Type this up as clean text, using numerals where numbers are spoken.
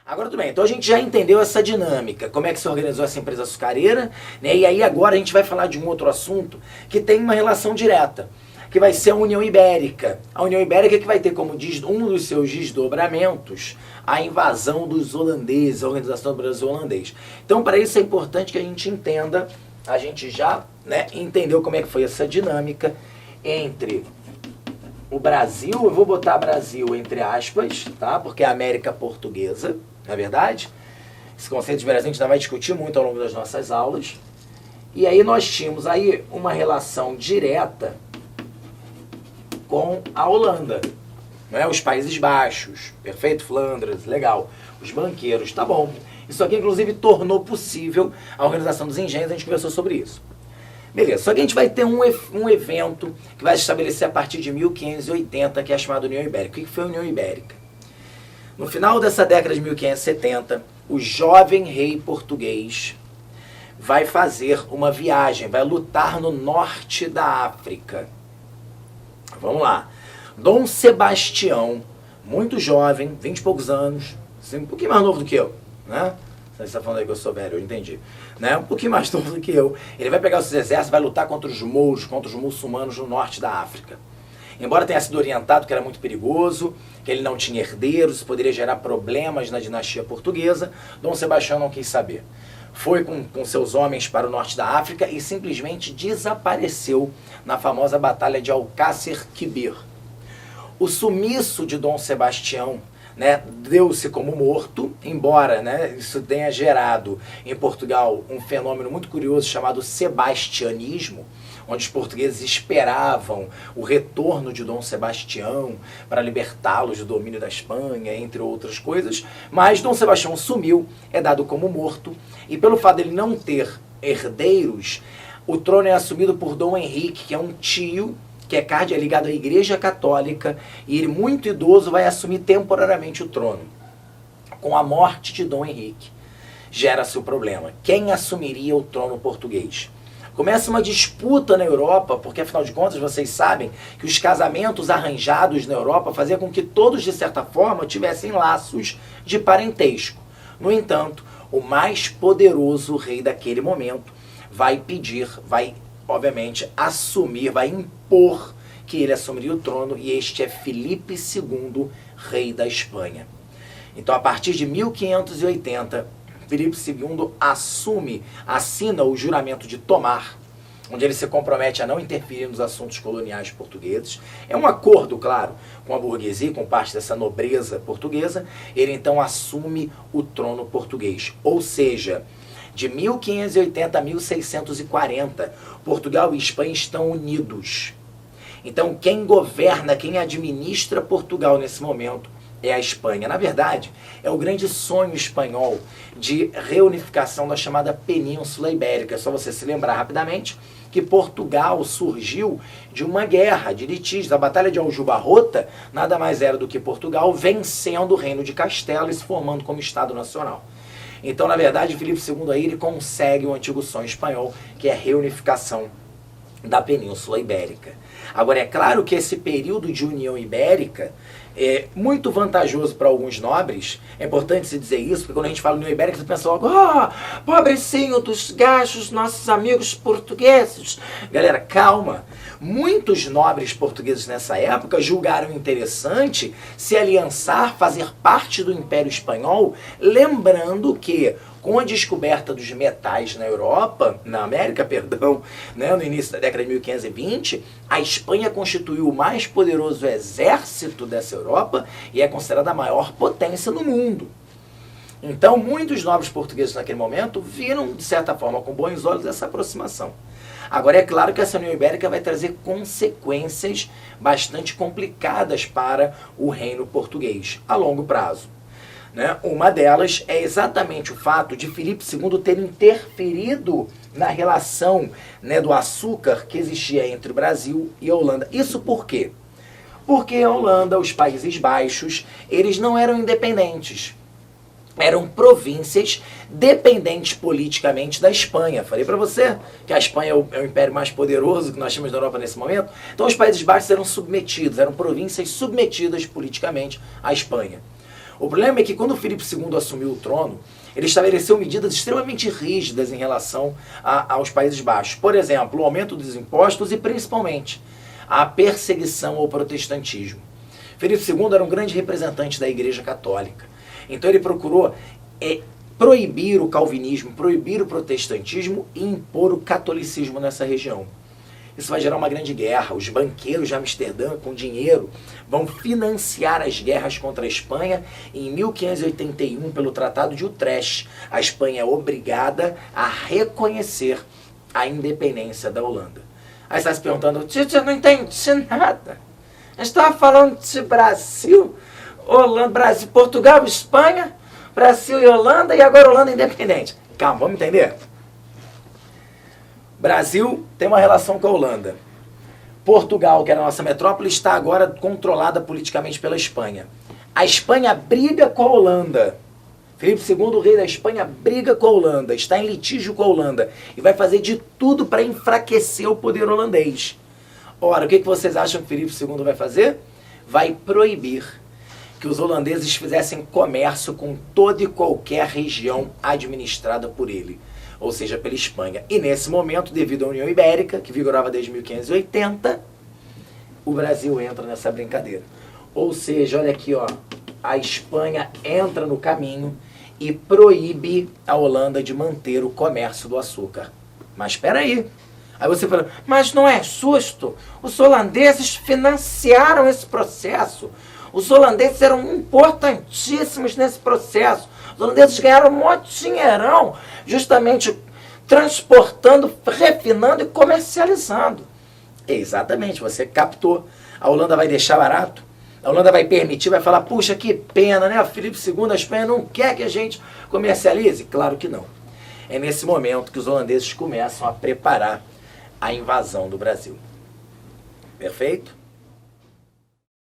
Agora tudo bem, então a gente já entendeu essa dinâmica, como é que se organizou essa empresa açucareira, né? E aí agora a gente vai falar de um outro assunto que tem uma relação direta, que vai ser a União Ibérica. A União Ibérica que vai ter como um dos seus desdobramentos a invasão dos holandeses, a organização do Brasil holandês. Então para isso é importante que a gente entenda, a gente já, né, entendeu como é que foi essa dinâmica entre o Brasil, eu vou botar Brasil entre aspas, tá? Porque é a América Portuguesa, não é verdade? Esse conceito de Brasil a gente ainda vai discutir muito ao longo das nossas aulas. E aí nós tínhamos aí uma relação direta com a Holanda, né? Os Países Baixos, perfeito? Flandres, legal. Os banqueiros, tá bom. Isso aqui inclusive tornou possível a organização dos engenhos, a gente conversou sobre isso. Beleza, só que a gente vai ter um evento que vai se estabelecer a partir de 1580, que é chamado União Ibérica. O que foi a União Ibérica? No final dessa década de 1570, o jovem rei português vai fazer uma viagem, vai lutar no norte da África. Vamos lá. Dom Sebastião, muito jovem, 20 e poucos anos, assim, um pouquinho mais novo do que eu, né? Você está falando aí que eu sou velho, eu entendi. Né? Um pouquinho mais novo do que eu. Ele vai pegar os seus exércitos, vai lutar contra os mouros, contra os muçulmanos no norte da África. Embora tenha sido orientado que era muito perigoso, que ele não tinha herdeiros, poderia gerar problemas na dinastia portuguesa, Dom Sebastião não quis saber. Foi com seus homens para o norte da África e simplesmente desapareceu na famosa Batalha de Alcácer Quibir. O sumiço de Dom Sebastião, né, deu-se como morto, embora, né, isso tenha gerado em Portugal um fenômeno muito curioso chamado sebastianismo, onde os portugueses esperavam o retorno de Dom Sebastião para libertá-los do domínio da Espanha, entre outras coisas, mas Dom Sebastião sumiu, é dado como morto, e pelo fato dele não ter herdeiros, o trono é assumido por Dom Henrique, que é um tio, que é ligado à Igreja Católica, e ele, muito idoso, vai assumir temporariamente o trono. Com a morte de Dom Henrique, gera-se o problema. Quem assumiria o trono português? Começa uma disputa na Europa, porque, afinal de contas, vocês sabem que os casamentos arranjados na Europa faziam com que todos, de certa forma, tivessem laços de parentesco. No entanto, o mais poderoso rei daquele momento vai pedir, vai obviamente assumir, vai impor que ele assumiria o trono, e este é Filipe II, rei da Espanha. Então, a partir de 1580, Filipe II assina o juramento de Tomar, onde ele se compromete a não interferir nos assuntos coloniais portugueses. É um acordo, claro, com a burguesia, com parte dessa nobreza portuguesa. Ele então assume o trono português, ou seja, de 1580 a 1640, Portugal e Espanha estão unidos. Então, quem governa, quem administra Portugal nesse momento é a Espanha. Na verdade, é o grande sonho espanhol de reunificação da chamada Península Ibérica. É só você se lembrar rapidamente que Portugal surgiu de uma guerra de litígios. A Batalha de Aljubarrota nada mais era do que Portugal vencendo o Reino de Castela e se formando como Estado Nacional. Então, na verdade, Filipe II aí, ele consegue o antigo sonho espanhol, que é a reunificação da Península Ibérica. Agora, é claro que esse período de União Ibérica é muito vantajoso para alguns nobres. É importante se dizer isso, porque quando a gente fala União Ibérica, você pensa logo, pobrecinho dos gachos, nossos amigos portugueses. Galera, calma. Muitos nobres portugueses nessa época julgaram interessante se aliançar, fazer parte do Império Espanhol, lembrando que com a descoberta dos metais na Europa, na América, perdão, né, no início da década de 1520, a Espanha constituiu o mais poderoso exército dessa Europa e é considerada a maior potência no mundo. Então, muitos nobres portugueses naquele momento viram, de certa forma, com bons olhos essa aproximação. Agora, é claro que essa União Ibérica vai trazer consequências bastante complicadas para o reino português a longo prazo. Né? Uma delas é exatamente o fato de Filipe II ter interferido na relação, né, do açúcar que existia entre o Brasil e a Holanda. Isso por quê? Porque a Holanda, os Países Baixos, eles não eram independentes. Eram províncias dependentes politicamente da Espanha. Falei para você que a Espanha é o império mais poderoso que nós temos na Europa nesse momento. Então os Países Baixos eram submetidos, eram províncias submetidas politicamente à Espanha. O problema é que quando o Filipe II assumiu o trono, ele estabeleceu medidas extremamente rígidas em relação aos Países Baixos. Por exemplo, o aumento dos impostos e, principalmente, a perseguição ao protestantismo. Filipe II era um grande representante da Igreja Católica. Então ele procurou proibir o calvinismo, proibir o protestantismo e impor o catolicismo nessa região. Isso vai gerar uma grande guerra. Os banqueiros de Amsterdã, com dinheiro, vão financiar as guerras contra a Espanha. E em 1581, pelo Tratado de Utrecht, a Espanha é obrigada a reconhecer a independência da Holanda. Aí você está se perguntando, Tite, eu não entendi nada. A gente estava falando de Brasil, Holanda, Brasil, Portugal, Espanha, Brasil e Holanda, e agora Holanda independente. Calma, vamos entender? Brasil tem uma relação com a Holanda. Portugal, que era a nossa metrópole, está agora controlada politicamente pela Espanha. A Espanha briga com a Holanda. Filipe II, o rei da Espanha, briga com a Holanda, está em litígio com a Holanda e vai fazer de tudo para enfraquecer o poder holandês. Ora, o que vocês acham que Filipe II vai fazer? Vai proibir que os holandeses fizessem comércio com toda e qualquer região administrada por ele, ou seja, pela Espanha. E nesse momento, devido à União Ibérica, que vigorava desde 1580, o Brasil entra nessa brincadeira. Ou seja, olha aqui, ó, a Espanha entra no caminho e proíbe a Holanda de manter o comércio do açúcar. Mas espera aí. Aí você fala, mas não é justo? Os holandeses financiaram esse processo. Os holandeses eram importantíssimos nesse processo. Os holandeses ganharam um monte de dinheirão, justamente transportando, refinando e comercializando. Exatamente, você captou. A Holanda vai deixar barato? A Holanda vai permitir, vai falar, puxa, que pena, né? O Filipe II, a Espanha não quer que a gente comercialize? Claro que não. É nesse momento que os holandeses começam a preparar a invasão do Brasil. Perfeito?